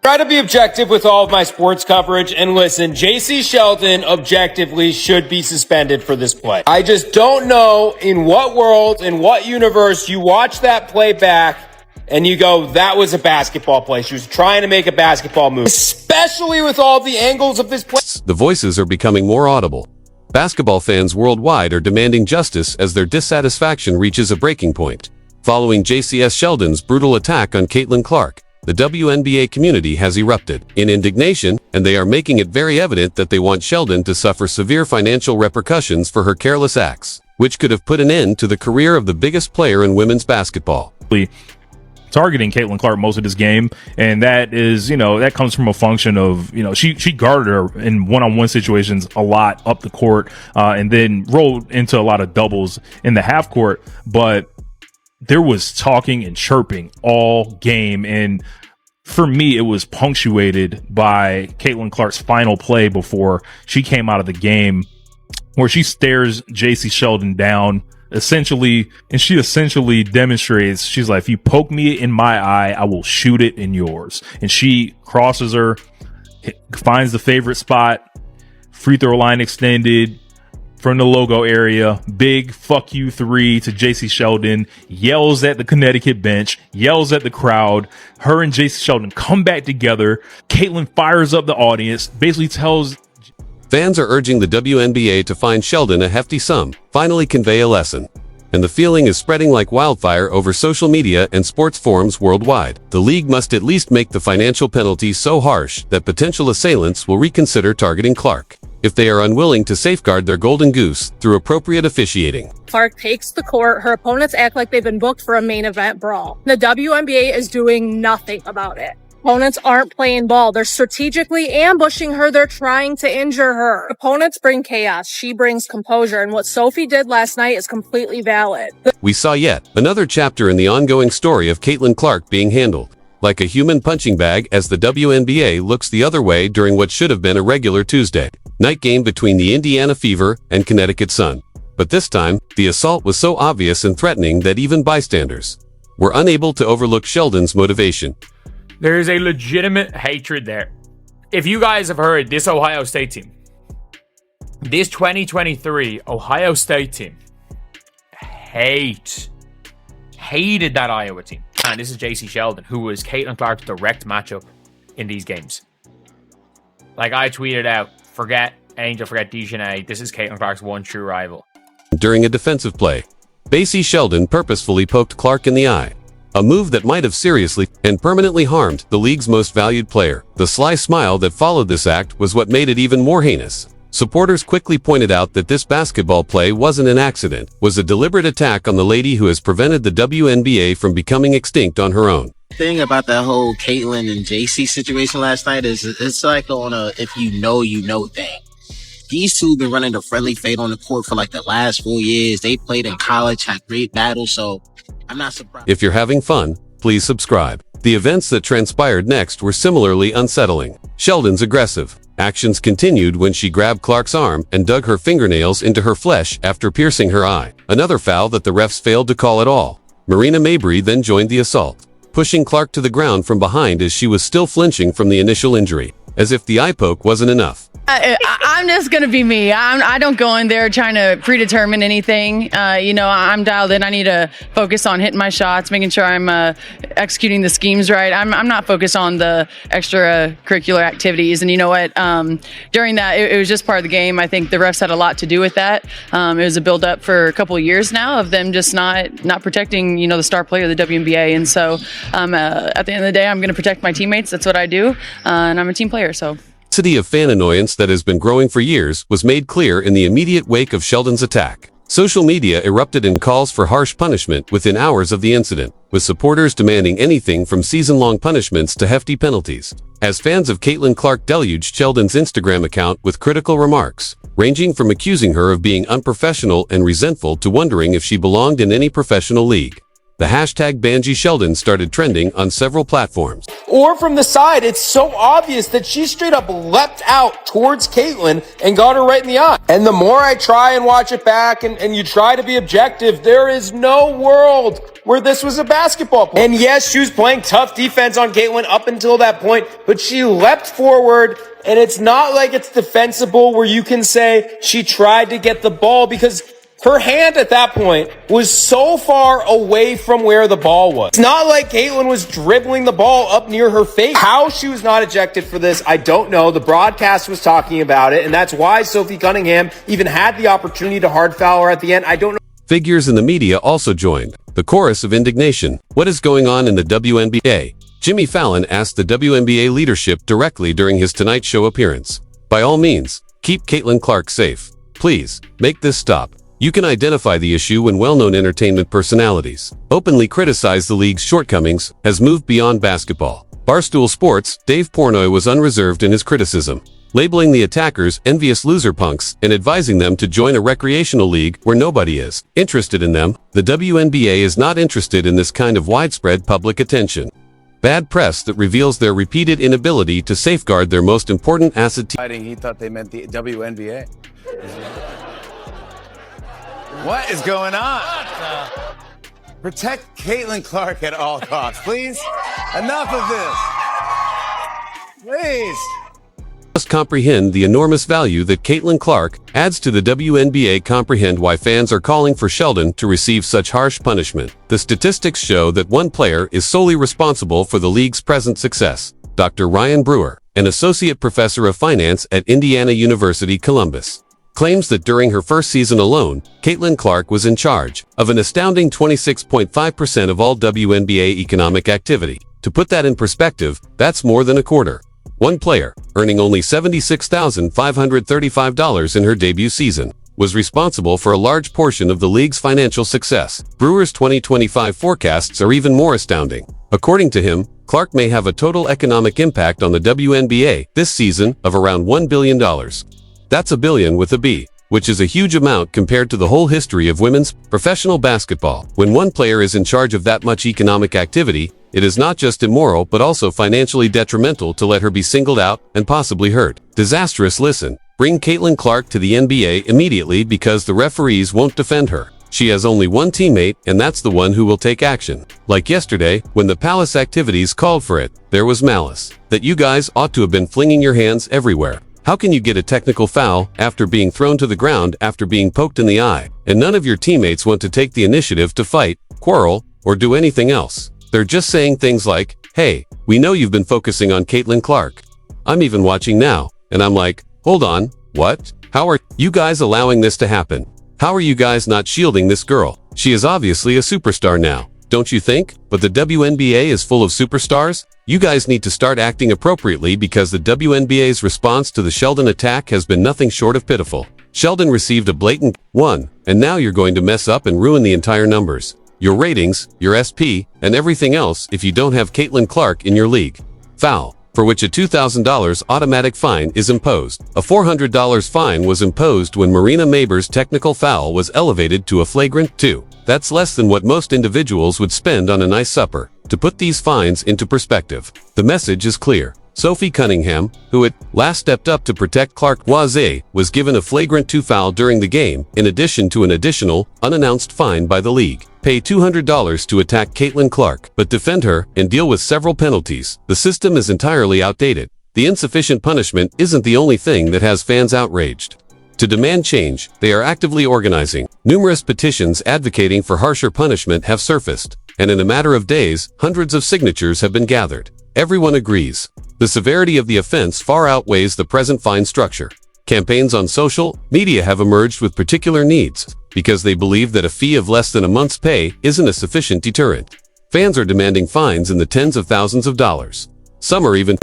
Try to be objective with all of my sports coverage, and listen, Jacy Sheldon objectively should be suspended for this play. I just don't know in what world, in what universe you watch that play back and you go, that was a basketball play. She was trying to make a basketball move, especially with all the angles of this play. The voices are becoming more audible. Basketball fans worldwide are demanding justice as their dissatisfaction reaches a breaking point. Following Jacy Sheldon's brutal attack on Caitlin Clark, the WNBA community has erupted in indignation, and they are making it very evident that they want Sheldon to suffer severe financial repercussions for her careless acts, which could have put an end to the career of the biggest player in women's basketball. Targeting Caitlin Clark most of this game, and that is, that comes from a function of, she guarded her in one-on-one situations a lot up the court, and then rolled into a lot of doubles in the half court, but there was talking and chirping all game, and for me, it was punctuated by Caitlin Clark's final play before she came out of the game, where she stares Jacy Sheldon down, essentially demonstrates, she's like, if you poke me in my eye, I will shoot it in yours. And she crosses her, finds the favorite spot, free throw line extended from the logo area, big fuck you 3 to Jacy Sheldon, yells at the Connecticut bench, yells at the crowd. Her and Jacy Sheldon come back together. Caitlin fires up the audience, basically tells fans are urging the WNBA to fine Sheldon a hefty sum, finally convey a lesson. And the feeling is spreading like wildfire over social media and sports forums worldwide. The league must at least make the financial penalty so harsh that potential assailants will reconsider targeting Clark, if they are unwilling to safeguard their golden goose through appropriate officiating. Clark takes the court. Her opponents act like they've been booked for a main event brawl. The WNBA is doing nothing about it. Opponents aren't playing ball. They're strategically ambushing her. They're trying to injure her. Opponents bring chaos. She brings composure. And what Sophie did last night is completely valid. We saw yet another chapter in the ongoing story of Caitlin Clark being handled like a human punching bag as the WNBA looks the other way during what should have been a regular Tuesday night game between the Indiana Fever and Connecticut Sun. But this time, the assault was so obvious and threatening that even bystanders were unable to overlook Sheldon's motivation. There is a legitimate hatred there. If you guys have heard, this Ohio State team, this 2023 Ohio State team, hated that Iowa team. And this is Jacy Sheldon, who was Caitlin Clark's direct matchup in these games. Like I tweeted out, forget Angel, forget Dejanay. This is Caitlin Clark's one true rival. During a defensive play, Jacy Sheldon purposefully poked Clark in the eye. A move that might have seriously and permanently harmed the league's most valued player. The sly smile that followed this act was what made it even more heinous. Supporters quickly pointed out that this basketball play wasn't an accident, was a deliberate attack on the lady who has prevented the WNBA from becoming extinct on her own. The thing about that whole Caitlin and Jacy situation last night is it's like on a if you know thing. These two have been running the friendly fade on the court for like the last 4 years. They played in college, had great battles, so I'm not surprised. If you're having fun, please subscribe. The events that transpired next were similarly unsettling. Sheldon's aggressive actions continued when she grabbed Clark's arm and dug her fingernails into her flesh after piercing her eye. Another foul that the refs failed to call at all. Marina Mabrey then joined the assault, pushing Clark to the ground from behind as she was still flinching from the initial injury, as if the eye poke wasn't enough. I'm just going to be me. I don't go in there trying to predetermine anything. I'm dialed in. I need to focus on hitting my shots, making sure I'm executing the schemes right. I'm not focused on the extracurricular activities. And you know what? During that, it was just part of the game. I think the refs had a lot to do with that. It was a build-up for a couple of years now of them just not protecting, the star player of the WNBA. And so at the end of the day, I'm going to protect my teammates. That's what I do. And I'm a team player, so. The intensity of fan annoyance that has been growing for years was made clear in the immediate wake of Sheldon's attack. Social media erupted in calls for harsh punishment within hours of the incident, with supporters demanding anything from season-long punishments to hefty penalties. As fans of Caitlin Clark deluged Sheldon's Instagram account with critical remarks, ranging from accusing her of being unprofessional and resentful to wondering if she belonged in any professional league. the hashtag Jacy Sheldon started trending on several platforms. Or from the side, it's so obvious that she straight up leapt out towards Caitlyn and got her right in the eye. And the more I try and watch it back and you try to be objective, there is no world where this was a basketball play. And yes, she was playing tough defense on Caitlyn up until that point, but she leapt forward, and it's not like it's defensible where you can say she tried to get the ball, because her hand at that point was so far away from where the ball was. It's not like Caitlyn was dribbling the ball up near her face. How she was not ejected for this, I don't know. The broadcast was talking about it, and that's why Sophie Cunningham even had the opportunity to hard foul her at the end. I don't know. Figures in the media also joined the chorus of indignation. What is going on in the WNBA? Jimmy Fallon asked the WNBA leadership directly during his Tonight Show appearance. By all means, keep Caitlin Clark safe. Please, make this stop. You can identify the issue when well-known entertainment personalities openly criticize the league's shortcomings has moved beyond basketball. Barstool Sports' Dave Portnoy was unreserved in his criticism, labeling the attackers envious loser punks and advising them to join a recreational league where nobody is interested in them. The WNBA is not interested in this kind of widespread public attention. Bad press that reveals their repeated inability to safeguard their most important asset. He thought they meant the WNBA. What is going on? Protect Caitlin Clark at all costs, please. Enough of this. Please. Must comprehend the enormous value that Caitlin Clark adds to the WNBA. Comprehend why fans are calling for Sheldon to receive such harsh punishment. The statistics show that one player is solely responsible for the league's present success. Dr. Ryan Brewer, an associate professor of finance at Indiana University, Columbus, claims that during her first season alone, Caitlin Clark was in charge of an astounding 26.5% of all WNBA economic activity. To put that in perspective, that's more than a quarter. One player, earning only $76,535 in her debut season, was responsible for a large portion of the league's financial success. Brewer's 2025 forecasts are even more astounding. According to him, Clark may have a total economic impact on the WNBA this season of around $1 billion. That's a billion with a B, which is a huge amount compared to the whole history of women's professional basketball. When one player is in charge of that much economic activity, it is not just immoral but also financially detrimental to let her be singled out and possibly hurt. Disastrous. Listen, bring Caitlin Clark to the NBA immediately because the referees won't defend her. She has only one teammate, and that's the one who will take action. Like yesterday, when the Palace activities called for it, there was malice. That you guys ought to have been flinging your hands everywhere. How can you get a technical foul after being thrown to the ground after being poked in the eye, and none of your teammates want to take the initiative to fight, quarrel, or do anything else? They're just saying things like, hey, we know you've been focusing on Caitlin Clark. I'm even watching now, and I'm like, hold on, what? How are you guys allowing this to happen? How are you guys not shielding this girl? She is obviously a superstar now, don't you think? But the WNBA is full of superstars? You guys need to start acting appropriately because the WNBA's response to the Sheldon attack has been nothing short of pitiful. Sheldon received a blatant one, and now you're going to mess up and ruin the entire numbers, your ratings, your SP, and everything else if you don't have Caitlin Clark in your league. Foul, for which a $2,000 automatic fine is imposed. A $400 fine was imposed when Marina Maber's technical foul was elevated to a flagrant 2. That's less than what most individuals would spend on a nice supper. To put these fines into perspective, the message is clear. Sophie Cunningham, who at last stepped up to protect Clark Wazay, was given a flagrant 2 foul during the game, in addition to an additional, unannounced fine by the league. Pay $200 to attack Caitlin Clark, but defend her and deal with several penalties. The system is entirely outdated. The insufficient punishment isn't the only thing that has fans outraged. To demand change, they are actively organizing. Numerous petitions advocating for harsher punishment have surfaced, and in a matter of days, hundreds of signatures have been gathered. Everyone agrees. The severity of the offense far outweighs the present fine structure. Campaigns on social media have emerged with particular needs, because they believe that a fee of less than a month's pay isn't a sufficient deterrent. Fans are demanding fines in the tens of thousands of dollars. Some are even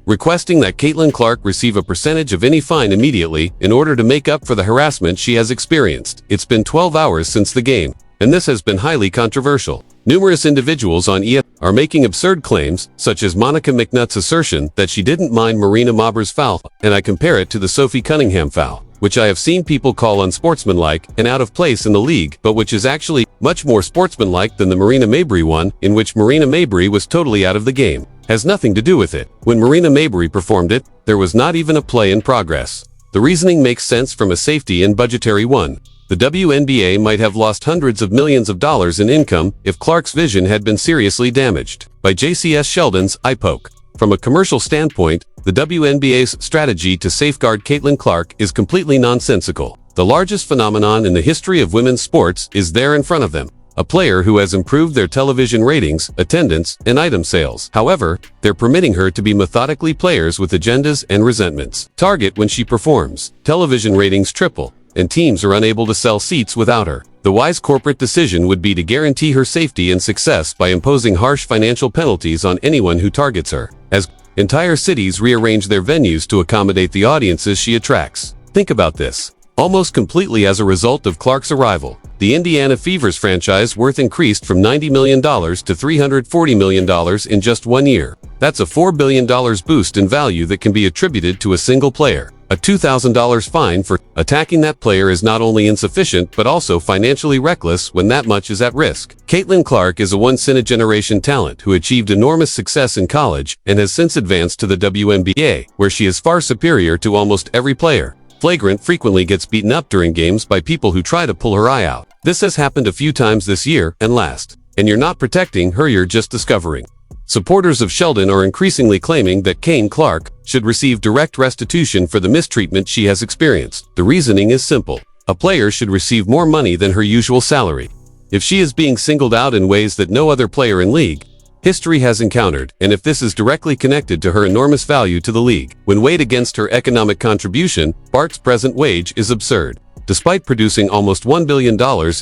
requesting that Caitlin Clark receive a percentage of any fine immediately in order to make up for the harassment she has experienced. It's been 12 hours since the game, and this has been highly controversial. Numerous individuals on ESPN are making absurd claims, such as Monica McNutt's assertion that she didn't mind Marina Maber's foul, and I compare it to the Sophie Cunningham foul, which I have seen people call unsportsmanlike and out of place in the league, but which is actually much more sportsmanlike than the Marina Mabrey one, in which Marina Mabrey was totally out of the game. Has nothing to do with it. When Marina Mabrey performed it, there was not even a play in progress. The reasoning makes sense from a safety and budgetary one. The WNBA might have lost hundreds of millions of dollars in income if Clark's vision had been seriously damaged. By Jacy Sheldon's eye poke. From a commercial standpoint, the WNBA's strategy to safeguard Caitlin Clark is completely nonsensical. The largest phenomenon in the history of women's sports is there in front of them. A player who has improved their television ratings, attendance, and item sales. However, they're permitting her to be methodically players with agendas and resentments. Target when she performs. Television ratings triple, and teams are unable to sell seats without her. The wise corporate decision would be to guarantee her safety and success by imposing harsh financial penalties on anyone who targets her, as entire cities rearrange their venues to accommodate the audiences she attracts. Think about this. Almost completely as a result of Clark's arrival, the Indiana Fever's franchise worth increased from $90 million to $340 million in just 1 year. That's a $4 billion boost in value that can be attributed to a single player. A $2,000 fine for attacking that player is not only insufficient but also financially reckless when that much is at risk. Caitlin Clark is a once-in-a-generation talent who achieved enormous success in college and has since advanced to the WNBA, where she is far superior to almost every player. Flagrant frequently gets beaten up during games by people who try to pull her eye out. This has happened a few times this year and last. And you're not protecting her, you're just discovering. Supporters of Sheldon are increasingly claiming that Caitlin Clark should receive direct restitution for the mistreatment she has experienced. The reasoning is simple. A player should receive more money than her usual salary. If she is being singled out in ways that no other player in league history has encountered, and if this is directly connected to her enormous value to the league, when weighed against her economic contribution, Bart's present wage is absurd. Despite producing almost $1 billion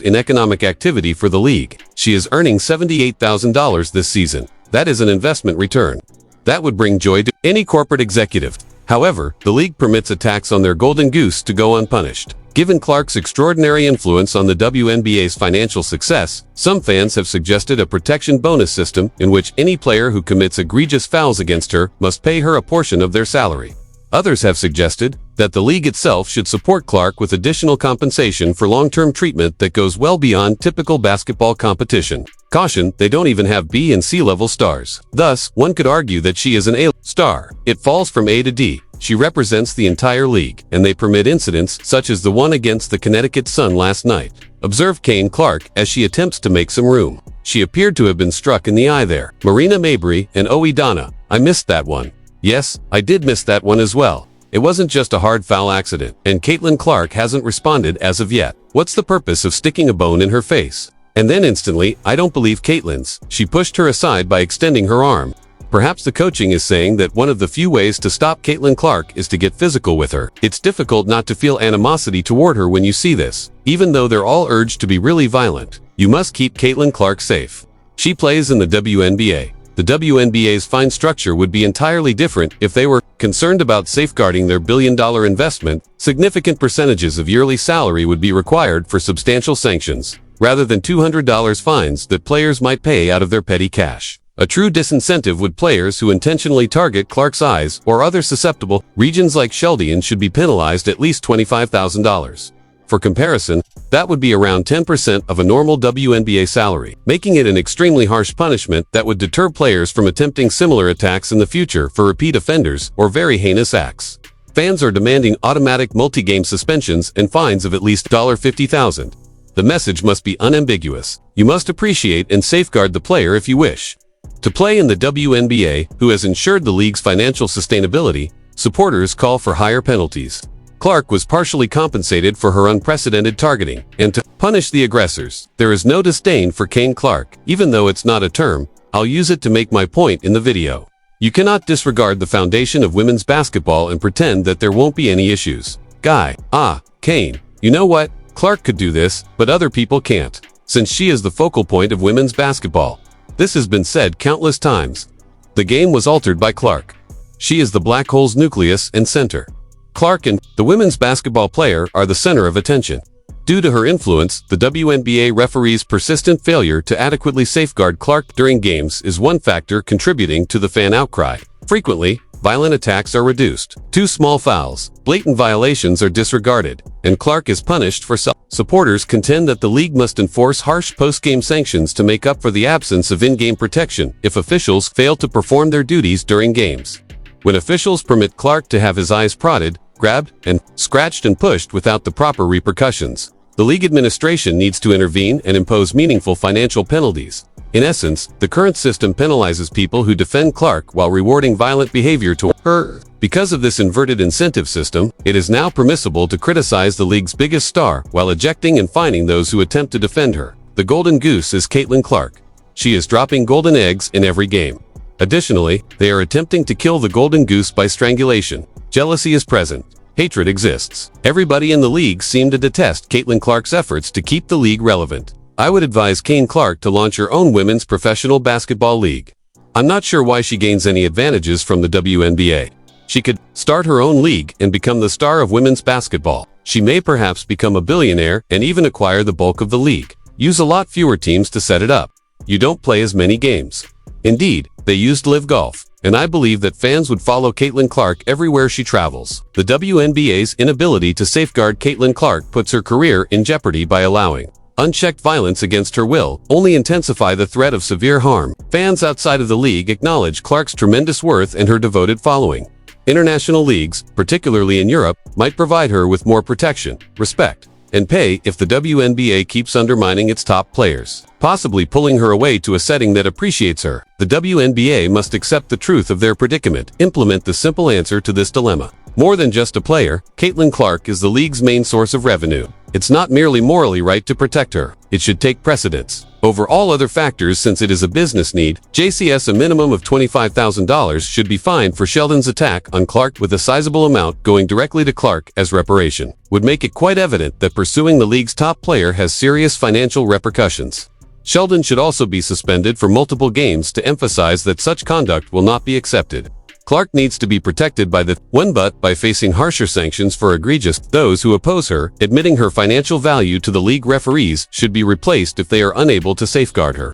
in economic activity for the league, she is earning $78,000 this season. That is an investment return. That would bring joy to any corporate executive. However, the league permits attacks on their golden goose to go unpunished. Given Clark's extraordinary influence on the WNBA's financial success, some fans have suggested a protection bonus system in which any player who commits egregious fouls against her must pay her a portion of their salary. Others have suggested that the league itself should support Clark with additional compensation for long-term treatment that goes well beyond typical basketball competition. Caution, they don't even have B and C level stars. Thus, one could argue that she is an A star. It falls from A to D. She represents the entire league, and they permit incidents such as the one against the Connecticut Sun last night. Observe Caitlin Clark as she attempts to make some room. She appeared to have been struck in the eye there. Marina Mabrey and Donna. I missed that one. Yes, I did miss that one as well. It wasn't just a hard foul accident, and Caitlin Clark hasn't responded as of yet. What's the purpose of sticking a bone in her face? And then instantly, I don't believe Caitlin's. She pushed her aside by extending her arm. Perhaps the coaching is saying that one of the few ways to stop Caitlin Clark is to get physical with her. It's difficult not to feel animosity toward her when you see this. Even though they're all urged to be really violent, you must keep Caitlin Clark safe. She plays in the WNBA. The WNBA's fine structure would be entirely different if they were concerned about safeguarding their billion-dollar investment. Significant percentages of yearly salary would be required for substantial sanctions, rather than $200 fines that players might pay out of their petty cash. A true disincentive would players who intentionally target Clark's eyes or other susceptible regions like Sheldon should be penalized at least $25,000. For comparison, that would be around 10% of a normal WNBA salary, making it an extremely harsh punishment that would deter players from attempting similar attacks in the future for repeat offenders or very heinous acts. Fans are demanding automatic multi-game suspensions and fines of at least $50,000. The message must be unambiguous. You must appreciate and safeguard the player if you wish to play in the WNBA, who has ensured the league's financial sustainability. Supporters call for higher penalties. Clark was partially compensated for her unprecedented targeting, and to punish the aggressors. There is no disdain for Caitlin Clark, even though it's not a term. I'll use it to make my point in the video. You cannot disregard the foundation of women's basketball and pretend that there won't be any issues. Kane, you know what? Clark could do this, but other people can't, since she is the focal point of women's basketball. This has been said countless times. The game was altered by Clark. She is the black hole's nucleus and center. Clark and the women's basketball player are the center of attention. Due to her influence, the WNBA referee's persistent failure to adequately safeguard Clark during games is one factor contributing to the fan outcry. Frequently, violent attacks are reduced. 2 small fouls, blatant violations are disregarded, and Clark is punished for self. Supporters contend that the league must enforce harsh post-game sanctions to make up for the absence of in-game protection if officials fail to perform their duties during games. When officials permit Clark to have his eyes prodded, grabbed, and scratched and pushed without the proper repercussions, the league administration needs to intervene and impose meaningful financial penalties. In essence, the current system penalizes people who defend Clark while rewarding violent behavior toward her. Because of this inverted incentive system, it is now permissible to criticize the league's biggest star while ejecting and fining those who attempt to defend her. The golden goose is Caitlin Clark. She is dropping golden eggs in every game. Additionally, they are attempting to kill the golden goose by strangulation. Jealousy is present. Hatred exists. Everybody in the league seemed to detest Caitlin Clark's efforts to keep the league relevant. I would advise Caitlin Clark to launch her own women's professional basketball league. I'm not sure why she gains any advantages from the WNBA. She could start her own league and become the star of women's basketball. She may perhaps become a billionaire and even acquire the bulk of the league. Use a lot fewer teams to set it up. You don't play as many games. Indeed, they used Live Golf, and I believe that fans would follow Caitlin Clark everywhere she travels. The WNBA's inability to safeguard Caitlin Clark puts her career in jeopardy by allowing unchecked violence against her will only intensify the threat of severe harm. Fans outside of the league acknowledge Clark's tremendous worth and her devoted following. International leagues, particularly in Europe, might provide her with more protection, respect, and pay if the WNBA keeps undermining its top players, possibly pulling her away to a setting that appreciates her. The WNBA must accept the truth of their predicament, implement the simple answer to this dilemma. More than just a player, Caitlin Clark is the league's main source of revenue. It's not merely morally right to protect her. It should take precedence over all other factors since it is a business need. JCS a minimum of $25,000 should be fined for Sheldon's attack on Clark, with a sizable amount going directly to Clark as reparation. Would make it quite evident that pursuing the league's top player has serious financial repercussions. Sheldon should also be suspended for multiple games to emphasize that such conduct will not be accepted. Clark needs to be protected by by facing harsher sanctions for egregious. Those who oppose her, admitting her financial value to the league referees, should be replaced if they are unable to safeguard her.